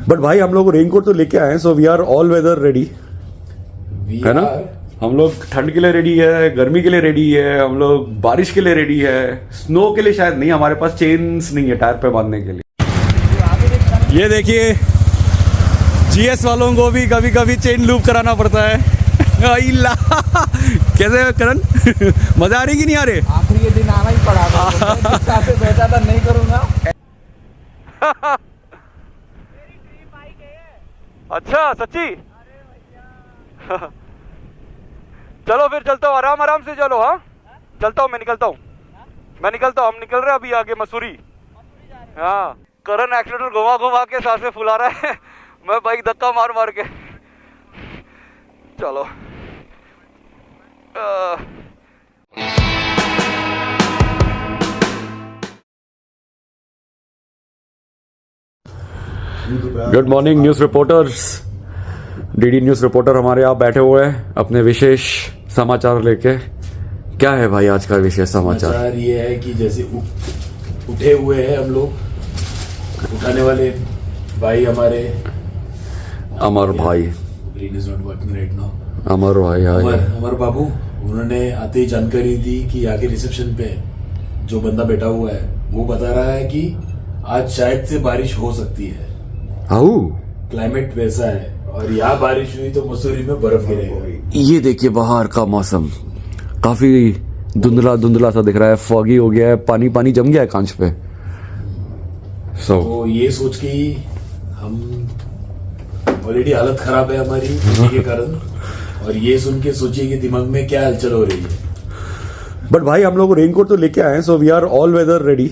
But भाई हम लोग रेनकोट तो लेके आए हैं, so we are all weather ready, है ना? हम लोग ठंड के लिए रेडी है, गर्मी के लिए रेडी है, हम लोग बारिश के लिए रेडी है, स्नो के लिए शायद नहीं, हमारे पास चेन्स नहीं है टायर पे बांधने के लिए। ये देखिए जीएस वालों को भी कभी कभी चेन लूप कराना पड़ता है। कैसे करण मजा आ रही कि नहीं आ रही? आखिरी के दिन आना ही पड़ा था, से बैठा था नहीं करूंगा। अच्छा सच्ची? चलो फिर चलता हूँ, आराम आराम से चलो। हाँ चलता हूँ, मैं निकलता हूँ, हम निकल रहे हैं अभी आगे मसूरी। हाँ करण एक्सीडेंट घुमा घुमा के सांसें फुला रहा है, मैं बाइक धक्का मार मार के। चलो good morning news reporters. DD news reporter हमारे यहाँ बैठे हुए हैं अपने विशेष समाचार लेके। क्या है भाई आज का विशेष समाचार? ये है कि जैसे उठे हुए हैं हम लोग, उठाने वाले भाई हमारे अमर भाई, अमर भाई, अमर बाबू, उन्होंने आते ही जानकारी दी कि आगे रिसेप्शन पे जो बंदा बैठा हुआ है वो बता रहा है कि आज शायद से बारिश हो सकती है। क्लाइमेट वैसा है और यहाँ बारिश हुई तो मसूरी में बर्फ गिरेगा। ये देखिए बाहर का मौसम काफी धुंधला धुंधला सा दिख रहा है, फॉगी हो गया है, पानी पानी जम गया है कांच पे। तो ये सोच के ही हम ऑलरेडी हालत खराब है हमारी के कारण, और ये सुन के सोचिए कि दिमाग में क्या हलचल हो रही है। बट भाई हम लोग रेनकोट तो लेके आए हैं, so we are all weather ready,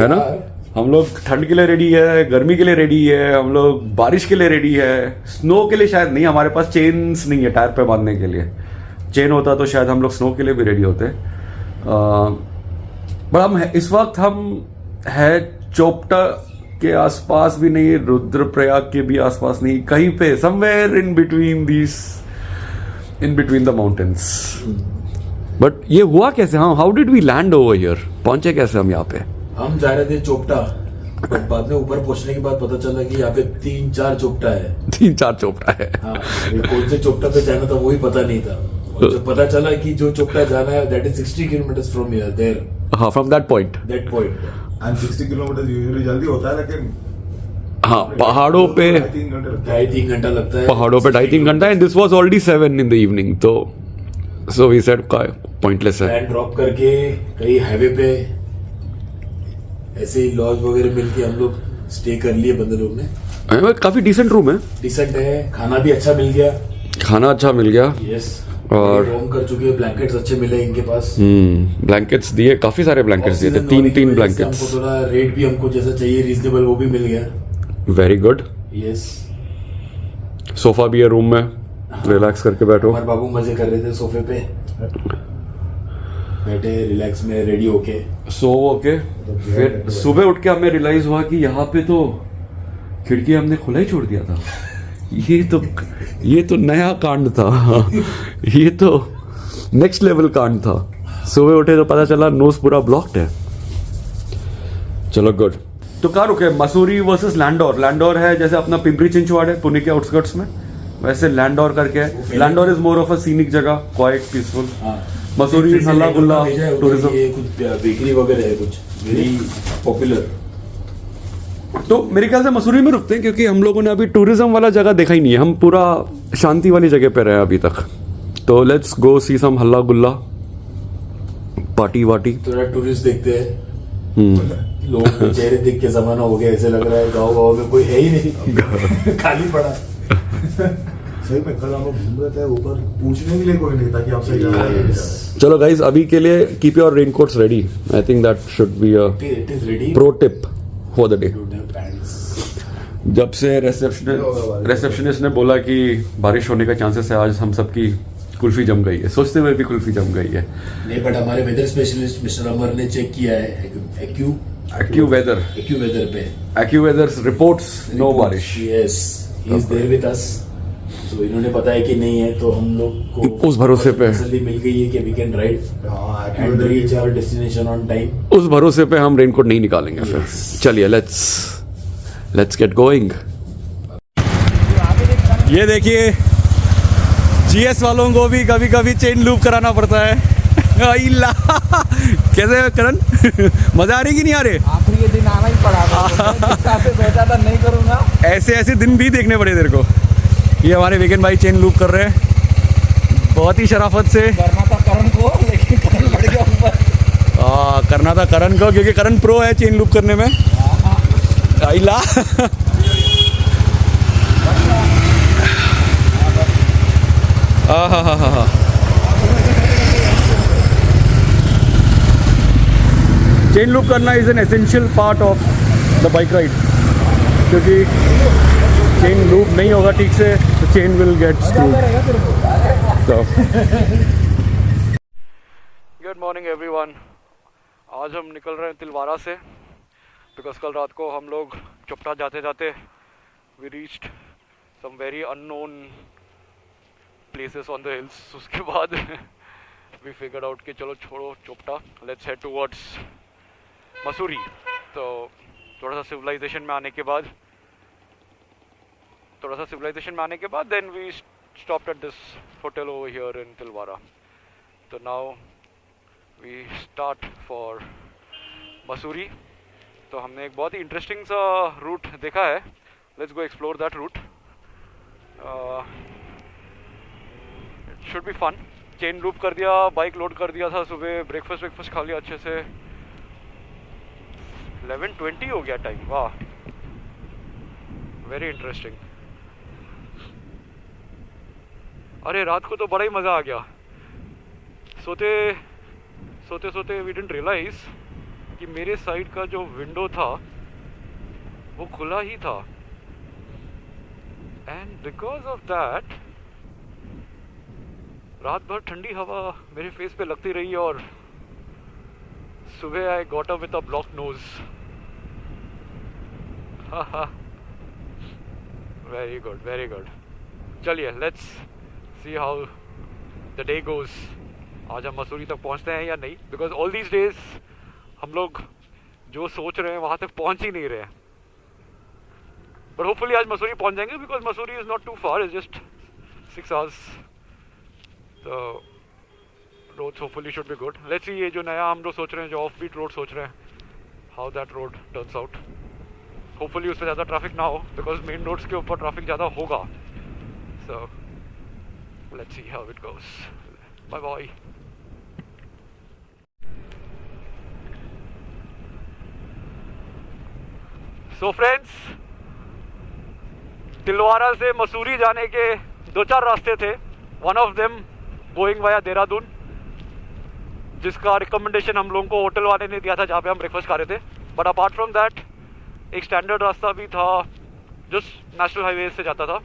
है ना? हम लोग ठंड के लिए रेडी है, गर्मी के लिए रेडी है, हम लोग बारिश के लिए रेडी है, स्नो के लिए शायद नहीं, हमारे पास चेन्स नहीं है टायर पे बांधने के लिए। चेन होता तो शायद हम लोग स्नो के लिए भी रेडी होते। बट हम इस वक्त हम है चोपटा के आसपास भी नहीं, रुद्रप्रयाग के भी आसपास नहीं, कहीं पे somewhere in between the mountains. But ये हुआ कैसे? हाँ, how did we land over here? पहुंचे कैसे हम यहाँ पे? हम जा रहे थे चोपटा, बट बाद में ऊपर पहुंचने के बाद पता चला कि यहाँ पे 3-4 चोपटा है। 3-4 चोपटा है। हाँ, कौन से चोपटा पे जाना था वही पता नहीं था। और जब पता चला कि जो चोपटा जाना है that is 60 kilometre from here there. हाँ, from that point and 60 kilometre usually जल्दी होता है, लेकिन हाँ पहाड़ों पे 2.5-3 घंटा लगता है। पहाड़ों पे 2.5-3 घंटा, and this was already 7 in the evening, तो सो वी सेड पॉइंटलेस है। लैंड ड्रॉप करके कहीं हाईवे पे ऐसे ही लॉज वगैरह मिलके हम लोग स्टे कर लिए बंदे लोग ने। काफी डिसेंट रूम है, डिसेंट है, खाना भी अच्छा मिल गया। यस, और रोम कर चुके हैं, ब्लैंकेट्स अच्छे मिले इनके पास। ब्लैंकेट्स दिए, काफी सारे ब्लैंकेट्स दिए थे, 3 ब्लैंकेट्स। हमको थोड़ा रेट भी हमको जैसा चाहिए रीजनेबल वो भी मिल गया। Very good. यस, सोफा भी है रूम में, रिलैक्स करके बैठो। हमारे बाबू मजे कर रहे थे सोफे पे बैठे, रिलैक्स में रेडी होके फिर सुबह उठ के हमें रियलाइज हुआ कि यहाँ पे तो खिड़की हमने खुला ही छोड़ दिया था। ये तो नया कांड था। ये तो नेक्स्ट लेवल कांड था। सुबह उठे तो पता चला नोज पूरा ब्लॉक्ड है। चलो गुड। तो कहाँ रुके? मसूरी वर्सेस लैंडोर है जैसे अपना पिंपरी चिंचवाड़ है पुणे के आउटस्कर्ट्स में, वैसे लैंडोर करके है। Landour is more of a scenic जगह, क्वाइट, पीसफुल। मसूरी हल्ला गुल्ला टूरिज्म, कुछ बेकरी वगैरह है, कुछ वेरी पॉपुलर। तो मेरे ख्याल से मसूरी में रुकते हैं, क्योंकि हम लोगों ने अभी टूरिज्म वाला जगह देखा ही नहीं है, हम पूरा शांति वाली जगह पे रहे अभी तक। तो लेट्स गो सी सम हल्ला गुल्ला, पार्टी वाटी, थोड़ा टूरिस्ट देखते हैं। लोगों के चेहरे देख के जमाना हो गया, ऐसे लग रहा है गाँव में कोई है ही नहीं, खाली पड़ा। सही में कल हम लोग घूम रहे थे, ऊपर पूछने के लिए कोई नहीं था कि आप सही जा रहे हैं। चलो गाइस, अभी के लिए keep your raincoats ready. I think that should be a pro tip for the day. जब से रिसेप्शनिस्ट ने बोला कि बारिश होने का चांसेस है, आज हम सबकी कुल्फी जम गई है, सोचते हुए भी कुल्फी जम गई है। नहीं, बट हमारे वेदर स्पेशलिस्ट मिस्टर अमर ने चेक किया है एक्यू वेदर पे, एक्यू वेदर रिपोर्ट्स नो बारिश। Yes, he is there with us. तो इन्होंने बताया कि नहीं है, तो हम लोग को उस भरोसे पे तसल्ली मिल गई है कि we can ride and reach our destination on time. उस भरोसे पे हम रेनकोट नहीं निकालेंगे फिर। चलिए लेट्स लेट्स गेट गोइंग। ये देखिए जीएस वालों को भी कभी कभी चेन लूप कराना पड़ता है। आइला। कैसे करण मजा आ रही कि नहीं आ रही? आखिरी ये दिन आना ही पड़ा से बैठा था नहीं करूँगा। ऐसे ऐसे दिन भी देखने पड़े तेरे को। ये हमारे वीकेंड भाई चेन लूप कर रहे हैं बहुत ही शराफत से। करना था करण को, लेकिन करण लड़ गया ऊपर। करना था करण को क्योंकि करण प्रो है चेन लूप करने में। आइला। हाँ। चेन लूप करना is an essential part of the bike ride, क्योंकि चेन लूप नहीं होगा ठीक से तो chain will get screwed. So, good morning everyone. आज हम निकल रहे हैं तिलवारा से, बिकॉज कल रात को हम लोग चोपटा जाते जाते we reached some very unknown places on the hills. उसके बाद वी फिगर्ड आउट कि चलो छोड़ो Chopta, let's head towards Mussoorie. तो थोड़ा सा सिविलाइजेशन में आने के बाद then we stopped at this hotel over here in Tilwara. So now we start for Mussoorie. तो हमने एक बहुत ही इंटरेस्टिंग सा रूट देखा है। Let's go explore that route. It should be fun. Chain loop कर दिया, बाइक लोड कर दिया था सुबह, ब्रेकफास्ट खा लिया अच्छे से। 11:20 हो गया टाइम। वाह, वेरी इंटरेस्टिंग। अरे रात को तो बड़ा ही मज़ा आ गया। सोते वी डिडंट रियलाइज कि मेरे साइड का जो विंडो था वो खुला ही था, एंड बिकॉज ऑफ दैट रात भर ठंडी हवा मेरे फेस पे लगती रही और सुबह I got up with a block nose. Very good. चलिए let's see how the day goes. आज हम मसूरी तक पहुंचते हैं या नहीं, बिकॉज ऑल दीज डेज हम लोग जो सोच रहे हैं वहाँ तक पहुंच ही नहीं रहे हैं। बट होपफुली आज मसूरी पहुंच जाएंगे, because Mussoorie is not too far, is just 6 hours. तो roads hopefully should be good. Let's see ये जो नया हम लोग सोच रहे हैं, जो ऑफ बीट रोड सोच रहे हैं, how that road turns out. Hopefully उस पर ज़्यादा ट्रैफिक ना हो, बिकॉज मेन रोड्स के ऊपर ट्रैफिक ज़्यादा होगा। सो let's see how it goes. Bye. So friends, Tilwara से मसूरी जाने के 2-4 रास्ते थे। One of them going via Dehradun, जिसका रिकमेंडेशन हम लोगों को होटल वाले ने दिया था जहाँ पे हम ब्रेकफास्ट खा रहे थे। बट अपार्ट फ्रॉम दैट एक स्टैंडर्ड रास्ता भी था जो नेशनल हाईवे से जाता था।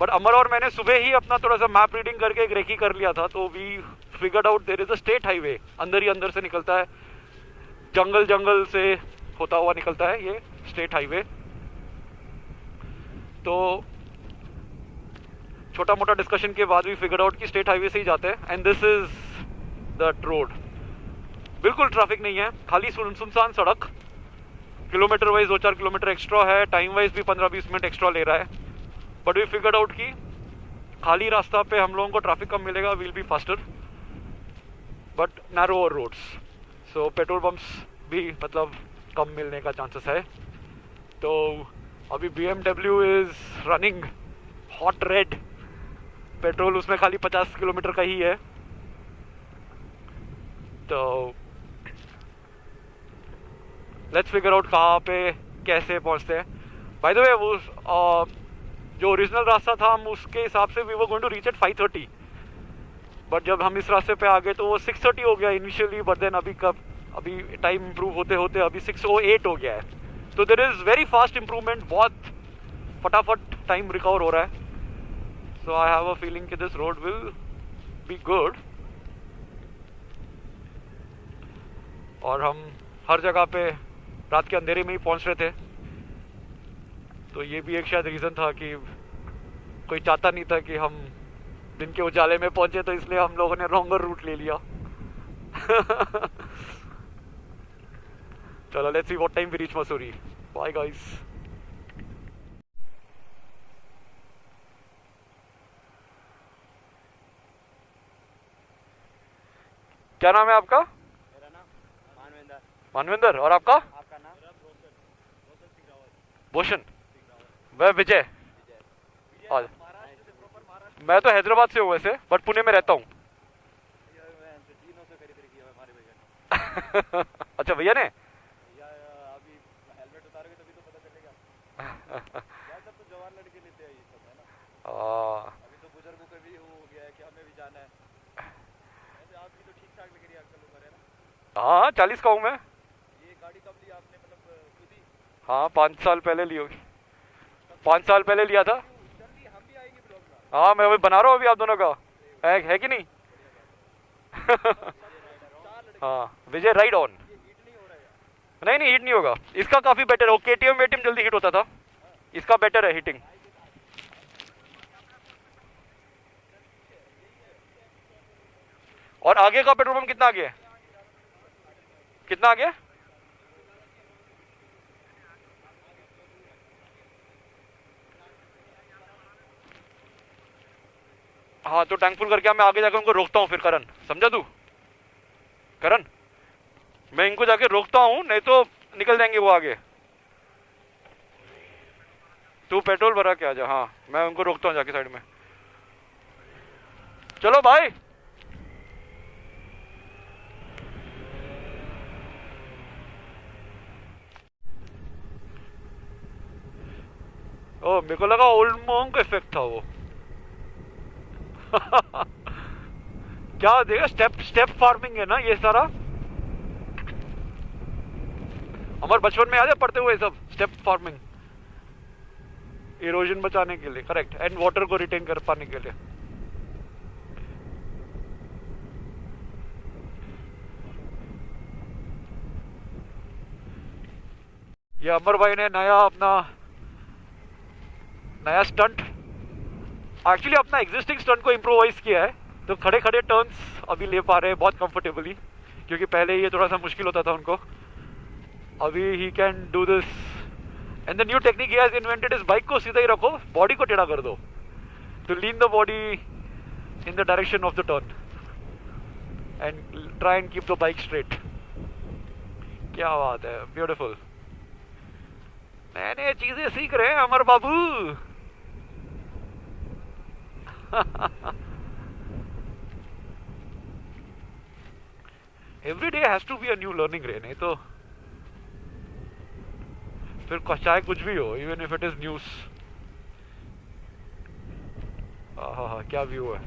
बट अमर और मैंने सुबह ही अपना थोड़ा सा मैप रीडिंग करके एक रेकी कर लिया था, तो we figured out there is a state highway, अंदर ही अंदर से निकलता है, जंगल से होता हुआ निकलता है ये स्टेट हाईवे। तो छोटा मोटा डिस्कशन के बाद वी फिगर्ड आउट कि स्टेट हाईवे से ही जाते हैं, and this is the road. बिल्कुल ट्रैफिक नहीं है, खाली सुनसान सड़क, किलोमीटर वाइज 2-4 किलोमीटर एक्स्ट्रा है, टाइम वाइज भी 15-20 मिनट एक्स्ट्रा ले रहा है। बट वी फिगर्ड आउट कि खाली रास्ता पे हम लोगों को ट्रैफिक कम मिलेगा, will be faster, but narrower roads, so petrol pumps भी मतलब कम मिलने का चांसेस है। तो अभी BMW is running hot red, petrol उसमें खाली 50 किलोमीटर का ही है। तो लेट्स फिगर आउट कहाँ पे कैसे पहुँचते हैं। बाय द वे वो जो ओरिजिनल रास्ता था हम उसके हिसाब से we were going to reach at 5:30, but जब हम इस रास्ते पे आ गए तो वो 6:30 हो गया इनिशियली, बट देन अभी टाइम इम्प्रूव होते होते अभी 6:08 हो गया है। तो there is very fast improvement, बहुत फटाफट टाइम रिकवर हो रहा है। So I have a feeling कि this road will be good. और हम हर जगह पे रात के अंधेरे में ही पहुंच रहे थे, तो ये भी एक शायद रीज़न था कि कोई चाहता नहीं था कि हम दिन के उजाले में पहुंचे, तो इसलिए हम लोगों ने लॉन्गर रूट ले लिया। चलो let's see what time we reach Mussoorie. Bye guys. क्या नाम है आपका? मानविंदर। और आपका? भूषण। मैं विजय। और मैं तो हैदराबाद से हूँ वैसे, बट पुणे में रहता हूँ। अच्छा, भैया ने? हाँ, 40 का हूँ मैं। हाँ, 5 साल पहले ली होगी। 5 साल पहले लिया था। हाँ, मैं वही बना रहा हूँ अभी आप दोनों का। है कि नहीं? हाँ, विजय राइड ऑन। नहीं नहीं, हीट नहीं होगा इसका, काफी बेटर है। केटीएम वेटीएम जल्दी हीट होता था, इसका बेटर है हीटिंग। और आगे का पेट्रोल पंप कितना आगे है? कितना आगे? हाँ, तो टैंक फुल करके मैं आगे जाकर उनको रोकता हूँ फिर। करण, समझा तू? करण, मैं इनको जाके रोकता हूँ, नहीं तो निकल जाएंगे वो आगे। तू पेट्रोल भरा के आ जा। हाँ, मैं उनको रोकता हूँ जाके साइड में। चलो भाई। ओ, मेरे को लगा ओल्ड मॉन्क इफेक्ट था वो। क्या देखा, स्टेप स्टेप फार्मिंग है ना ये सारा। हमारे बचपन में याद है पढ़ते हुए सब, स्टेप फार्मिंग, इरोजन बचाने के लिए, करेक्ट, एंड वाटर को रिटेन कर पाने के लिए। ये अमर भाई ने नया स्टंट, एक्चुअली अपना एग्जिस्टिंग स्टंट को इम्प्रोवाइज किया है, तो खड़े खड़े टर्न्स अभी ले पा रहे हैं बहुत कंफर्टेबली, क्योंकि पहले ये थोड़ा सा मुश्किल होता था उनको। अभी he can do this, and the new technique he has invented इस, बाइक को सीधा ही रखो, बॉडी को टेढ़ा कर दो, to lean the body in the direction of the turn and try and keep the bike straight. क्या बात है, ब्यूटीफुल। नए नए चीजें सीख रहे हैं अमर बाबू। Every day has to be a new learning ray, नहीं तो फिर चाहे कुछ भी हो, even if it is news। हाँ, क्या व्यू है।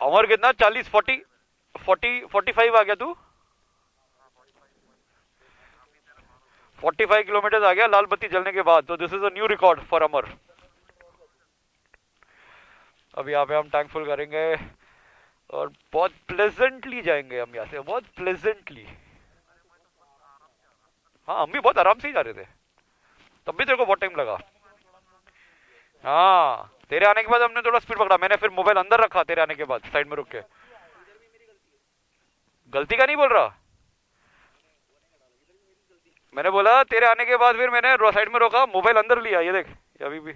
अमर कितना, 40 45 आ गया तू? 45 किलोमीटर आ गया लाल बत्ती जलने के बाद, तो this is a new record for Amar. अभी यहाँ पे हम टैंक फुल करेंगे और बहुत प्लेजेंटली जाएंगे हम यहाँ से, बहुत प्लेजेंटली। हाँ, हम भी बहुत आराम से ही जा रहे थे, तब भी तेरे को बहुत टाइम लगा। हाँ, तेरे आने के बाद हमने थोड़ा स्पीड पकड़ा, मैंने फिर मोबाइल अंदर रखा तेरे आने के बाद, साइड में रुक के। गलती का नहीं बोल रहा, मैंने बोला तेरे आने के बाद फिर मैंने साइड में रोका, मोबाइल अंदर लिया, ये देख, ये अभी भी।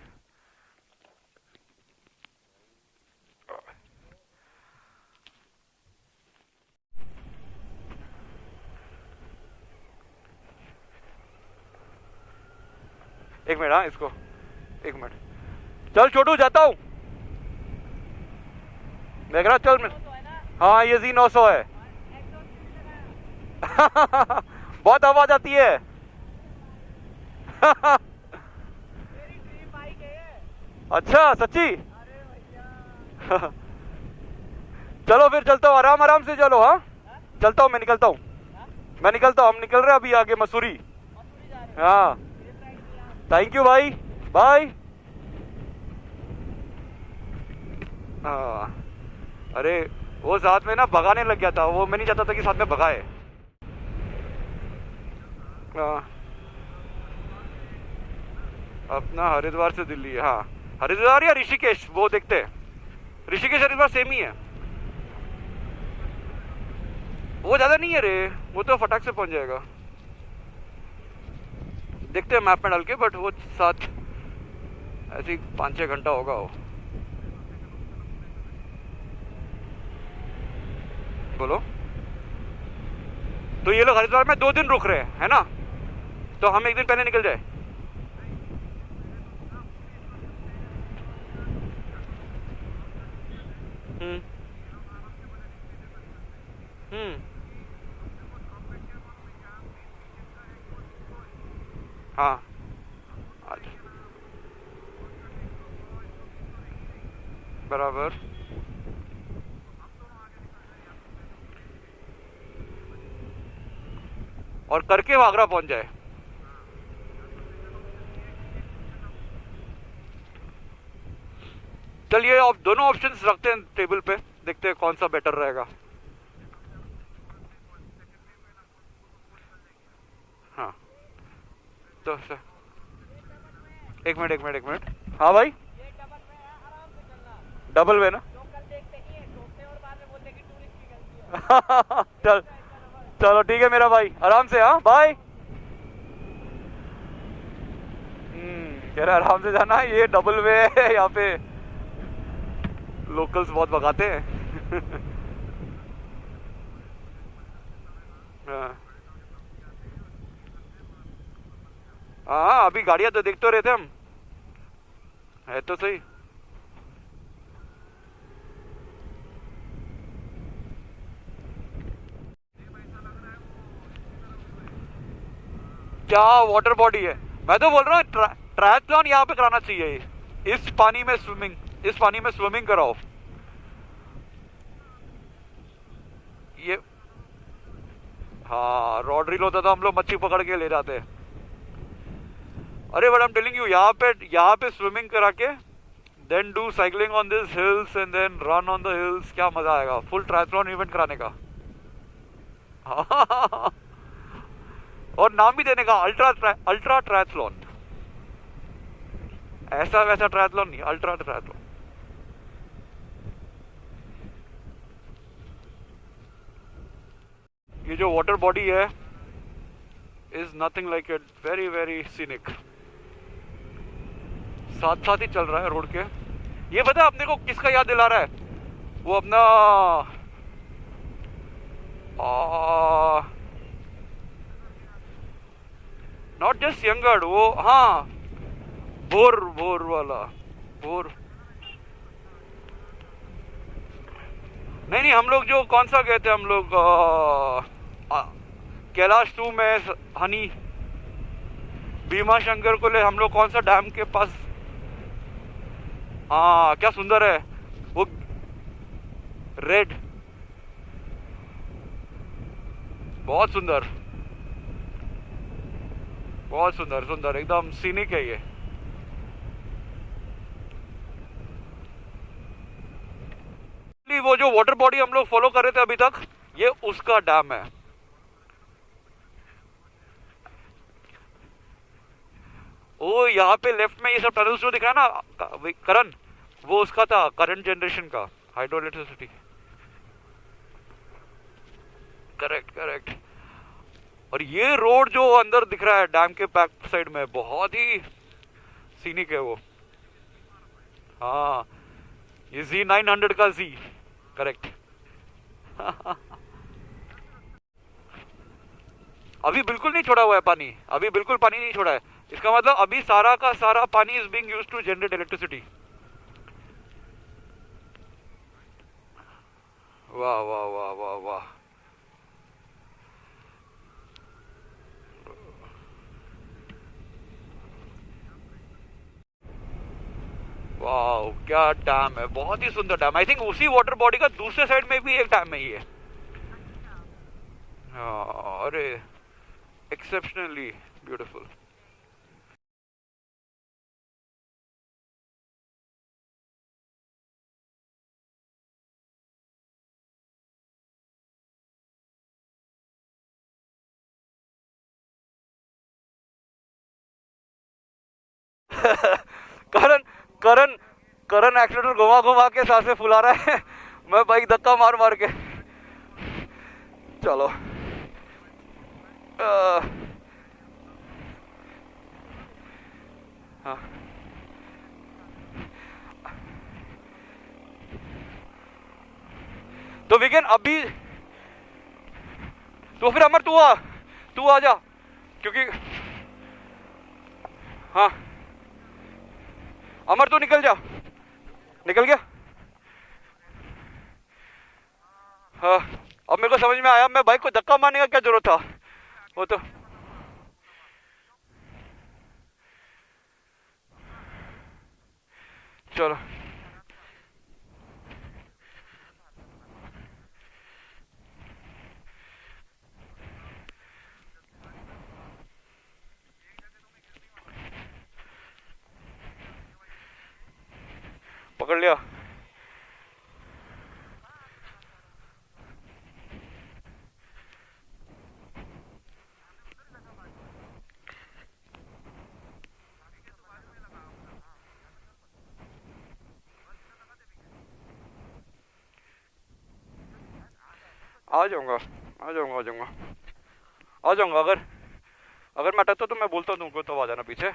एक मिनट, हाँ इसको एक मिनट। चल छोटू, जाता हूँ, देख रहा, चल। हाँ, ये Z900 है। बहुत आवाज आती है। अच्छा, सच्ची? चलो फिर चलता हूँ, आराम आराम से चलो। हाँ, चलता हूँ, मैं निकलता हूँ, मैं निकलता हूँ, हम निकल रहे हैं अभी आगे मसूरी। हाँ, थैंक यू भाई, बाय। हाँ, अरे वो साथ में ना भगाने लग गया था, वो मैं नहीं चाहता था कि साथ में भगाए। हाँ, अपना हरिद्वार से दिल्ली, हाँ हरिद्वार या ऋषिकेश, वो देखते हैं। ऋषिकेश हरिद्वार सेम ही है, वो ज्यादा नहीं है रे, वो तो फटाक से पहुंच जाएगा। देखते हैं मैप में डाल के, बट वो 7 ऐसे 5-6 घंटा होगा वो। बोलो। तो ये लोग हरिद्वार में 2 दिन रुक रहे हैं, है ना? तो हम 1 दिन पहले निकल जाए। हम्म। हम्म। हाँ। अच्छा, बराबर। और करके वो आगरा पहुंच जाए। चलिए, अब दोनों ऑप्शंस रखते हैं टेबल पे, देखते हैं कौन सा बेटर रहेगा। हाँ। तो एक मिनट। हाँ भाई, डबल वे ना। चल, चलो ठीक है मेरा भाई, आराम से। हाँ, बाय। कह रहा आराम से जाना, ये डबल वे है यहाँ पे, लोकल्स बहुत भगाते हैं। हाँ हाँ, अभी गाड़ियां तो देख तो रहे थे हम, है तो सही। क्या वाटर बॉडी है, मैं तो बोल रहा हूँ ट्रायथलॉन यहाँ पे कराना चाहिए। इस पानी में स्विमिंग, इस पानी में स्विमिंग कराओ ये। हाँ, रॉड रील होता तो हम लोग मच्छी पकड़ के ले जाते। अरे but I am telling you, यहाँ पे स्विमिंग करा के then do cycling on this hills and then run on the hills, क्या मजा आएगा फुल ट्रायथलॉन इवेंट कराने का। और नाम भी देने का, अल्ट्रा ट्रायथलॉन। ऐसा वैसा ट्रायथलॉन नहीं, अल्ट्रा ट्रायथलॉन। ये जो वाटर बॉडी है is nothing like it, very very scenic. साथ साथ ही चल रहा है रोड के। ये पता है अपने को किसका याद दिला रहा है? वो अपना नॉट जस्ट यंगड, वो हाँ, भोर वाला, भोर। नहीं, हम लोग जो कौन सा गए थे, हम लोग कैलाश 2 में हनी भीमा शंकर को ले, हम लोग कौन सा डैम के पास। हाँ, क्या सुंदर है वो, रेड, बहुत सुंदर, बहुत सुंदर सुंदर, एकदम सीनिक है ये। वो जो वाटर बॉडी हम लोग फॉलो कर रहे थे अभी तक, ये उसका डैम है। ओ, यहाँ पे लेफ्ट में ये सब टनल्स जो दिख रहा है ना करण, वो उसका था, करंट जनरेशन का हाइड्रो इलेक्ट्रिसिटी। Correct correct. और ये रोड जो अंदर दिख रहा है डैम के बैक साइड में, बहुत ही सीनिक है वो। हाँ, ये Z900 का Z, करेक्ट। अभी बिल्कुल नहीं छोड़ा हुआ है पानी, अभी बिल्कुल पानी नहीं छोड़ा है। इसका मतलब अभी सारा का सारा पानी is being used to generate electricity. वाह वाह वाह वाह वाह। वाह, क्या डैम है, बहुत ही सुंदर डैम। आई थिंक उसी वाटर बॉडी का दूसरे साइड में भी एक डैम है ही है। हाँ, अरे exceptionally beautiful. Karan Karan Karan accident घुमा घुमा के सांसें फुला रहा है। मैं बाइक धक्का मार मार के। चलो, हाँ। तो विगन, तो फिर अमर तू आ जा, क्योंकि हाँ अमर तू निकल जा, निकल गया। हाँ अब मेरे को समझ में आया, मैं बाइक को धक्का मारने का क्या जरूरत था, वो तो चलो पकड़ लिया। आ जाऊंगा आ जाऊंगा आ जाऊंगा आ जाऊंगा, अगर मैं अटकता तो मैं बोलता तुमको, तो आ जाना पीछे।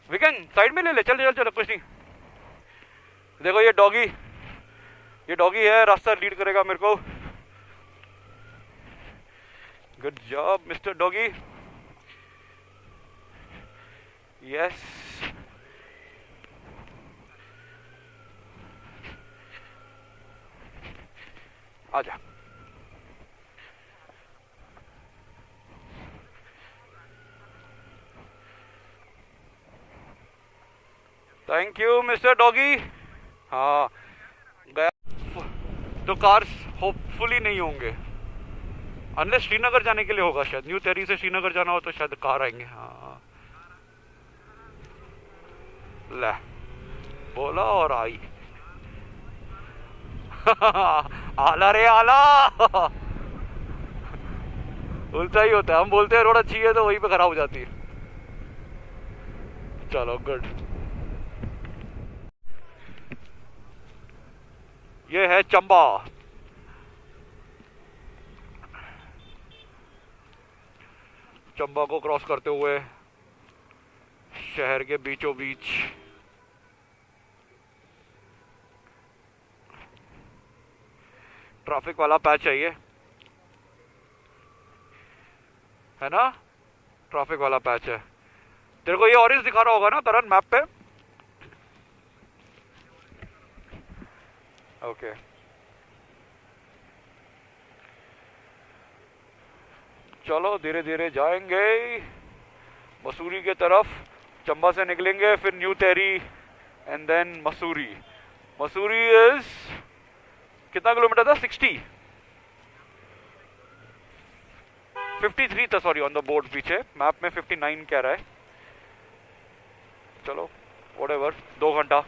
वीकेंड साइड में ले ले, चल चल चल, कुछ नहीं। देखो ये डॉगी है, रास्ता लीड करेगा मेरे को। Good job mister doggy. Yes आजा। Thank you mister doggy. हाँ गया तो कार्स होपफुली नहीं होंगे, अनलेस श्रीनगर जाने के लिए होगा शायद। न्यू तेरी से श्रीनगर जाना हो तो शायद कार आएंगे। हाँ ले बोला और आई। आला रे आला। उल्टा ही होता है, हम बोलते हैं रोड अच्छी है तो वहीं पे खराब हो जाती है। चलो गुड। ये है चंबा। चंबा को क्रॉस करते हुए शहर के बीचों बीच ट्रैफिक वाला पैच चाहिए, है ना? ट्रैफिक वाला पैच है। तेरे को ये ऑरेंज दिखा रहा होगा ना करण मैप पे? ओके चलो धीरे धीरे जाएंगे मसूरी के तरफ। चंबा से निकलेंगे, फिर New Tehri and then Mussoorie. Mussoorie is कितना किलोमीटर था? 53 था, सॉरी, ऑन द बोर्ड। पीछे मैप में 59 कह रहा है। चलो व्हाटएवर, 2 घंटा।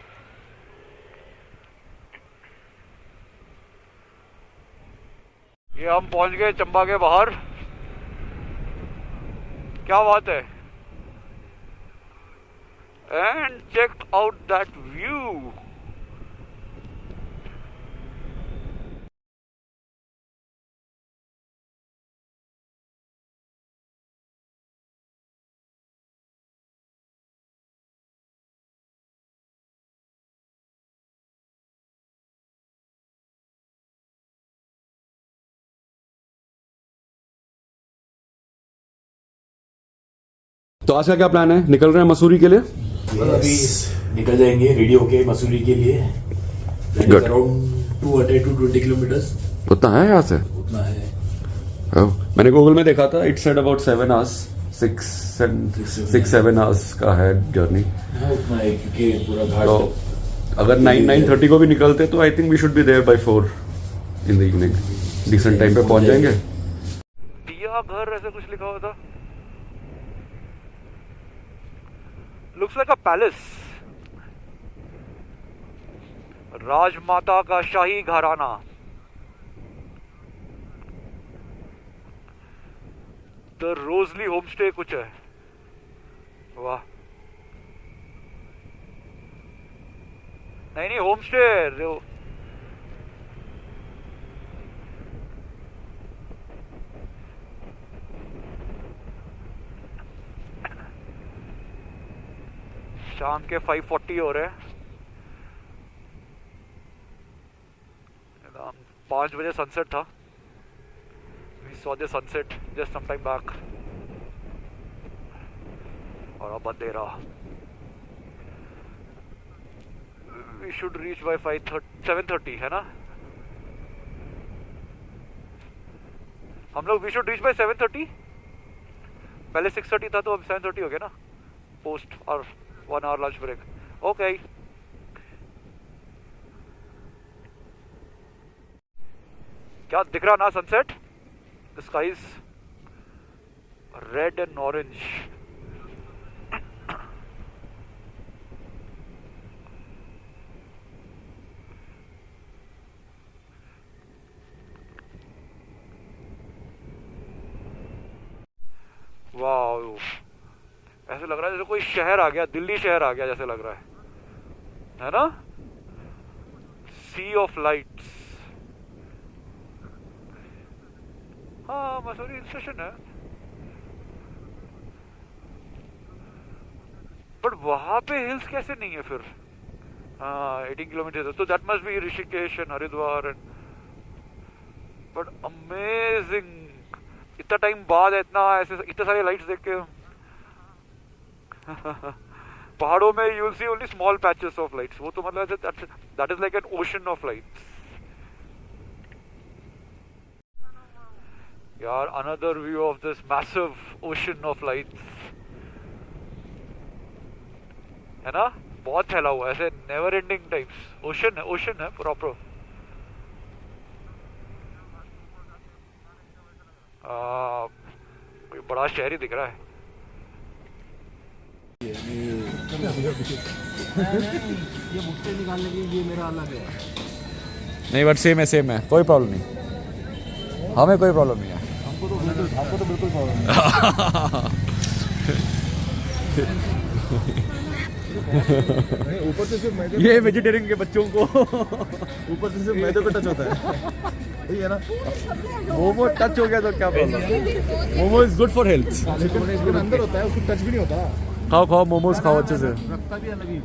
ये हम पहुंच गए चंबा के बाहर। क्या बात है। And check out that view. तो आज का क्या प्लान है? निकल रहे हैं मसूरी के लिए? अभी निकल जाएंगे रेडी होके मसूरी के लिए। Good. अराउंड 220 किलोमीटर्स उतना है यहाँ से? उतना है। Oh, मैंने गूगल में देखा था, it's said about 7 hours, 6-7 hours का है जर्नी। हाँ उतना है, क्योंकि पूरा घाट। तो अगर 9-9:30 को भी निकलते तो I think we should be there by 4 in the evening. Decent time पे पहुंच जाएंगे। दिया घर ऐसे कुछ लिखा हुआ था। Looks like a palace. राजमाता का शाही घराना। द रोजली होमस्टे कुछ है। वाह, नहीं होमस्टे। शाम के 5:40 हो रहे हैं। 5 बजे सनसेट था। saw the sunset just some time back. और अब अंधेरा. We should reach by 7:30 है ना? हम लोग we should reach by 7:30. पहले 6:30 था तो अब 7:30 हो गया ना? Post और 1 hour lunch break. Okay. क्या दिख रहा ना sunset? The sky is red and orange. Wow, ऐसे लग रहा है जैसे कोई शहर आ गया, दिल्ली शहर आ गया जैसे लग रहा है ना? सी ऑफ लाइट्स. हाँ, मसूरी हिल स्टेशन है, बट वहां पे हिल्स कैसे नहीं है फिर? हाँ, 18 किलोमीटर, तो that must be Rishikesh and Haridwar and. But amazing, इतना टाइम बाद इतना ऐसे इतने सारे लाइट्स देख के. पहाड़ों में you will see only small patches of lights. वो तो मतलब that is like an ocean of lights. यार, another view of this massive ocean of lights है ना? बहुत फैला हुआ है, ऐसे नेवर एंडिंग टाइप्स. ओशन है प्रॉपर. कोई बड़ा शहर ही दिख रहा है. ये भुट्टे निकालने के लिए मेरा अलग है. नहीं, बट सेम है, कोई प्रॉब्लम नहीं. हमें कोई प्रॉब्लम नहीं है. आपको तो बिल्कुल प्रॉब्लम नहीं. ऊपर से सिर्फ मैदे, ये वेजिटेरियन के बच्चों को ऊपर से सिर्फ मैदे पे टच होता है. यही है ना? मोमो टच हो गया तो क्या problem? Momo is good for health. लेकिन अंदर होता है, उसको टच भी नहीं होता. खाओ मोमोज खाओ अच्छे से. रखता भी अलग ही.